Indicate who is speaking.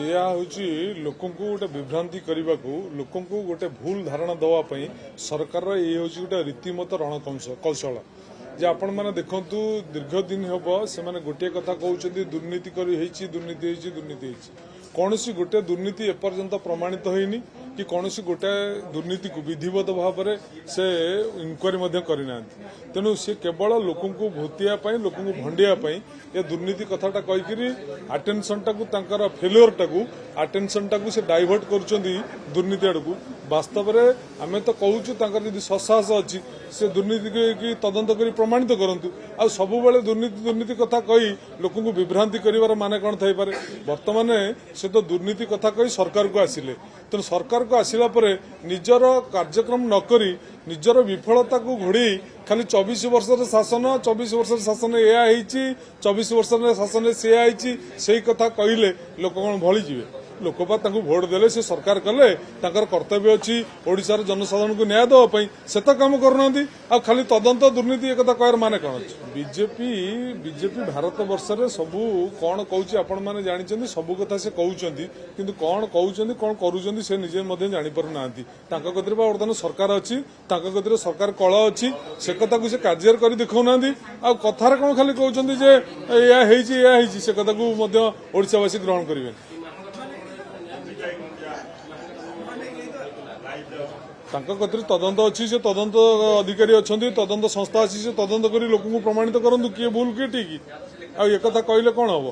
Speaker 1: यह हूँ लोक गोटे विभ्रांति करने को लोक गोटे भूल धारणा दवाई सरकार ये हूँ गोटे रीतिमत रणकौशल जे आपण मैंने देखु दीर्घ दिन हम से गोटे कथा कहते दुर्नीति दुर्नीति कौन सी गोटे दुर्नीति एपर्यंत प्रमाणित होनी कि कौन सी गोटे दुर्नीति को विधिवत भाव में से इनक्वारी करना तेणु सी केवल लोक भूतिया लोक भंडिया ये दुर्नीति कथाटा कहीकि आटेनसन टाक फेल्योर टाक आटेनसन टाक से डाइवर्ट कर दुर्नीति आड़ को वास्तव में आम तो कहूँ जदि ससाहस अच्छी से दुर्नीति की तदंत कर प्रमाणित करूँ आ सब दुर्नीति कथा कही लोक विभ्रांति कर माने कौन थी बर्तमान से तो दुर्नीति कथा कही सरकार को आसिले तेणु सरकार को आसिला परे निजर कार्यक्रम नक निजर विफलता को घोड़ी खाली 24 वर्ष शासन 24 वर्ष शासन या 24 वर्ष शासन से कथा कहले लोक कौन भली जीवे लोकपा भोट देले से सरकार कले कर्तव्य अच्छी ओडिशार जनसाधारण को न्याय देवाई से तो कम करना आ खाली तदंत दुर्नीति एक कहर माने कौन अच्छे बीजेपी भारत वर्ष सबू कौन कौच आपण मैंने जानते सबू कथा से कहते कि कौन कहते कौन करुँच से निजे जापर ना कतिर बर्तमान सरकार अच्छी कतिर सरकार कल अच्छी से कथा से कार्य कर देखना आ कथार कौन खाली कहते या से कथा को ओडिशावासी ग्रहण करेंगे कतिर तदंत अच्छी से तदंत अधिकारी अच्छा तदंत संस्था अच्छी से तदंत कर लोक प्रमाणित करूँ किए भूल किए ठीक आ एक कथा कहले कौन हम।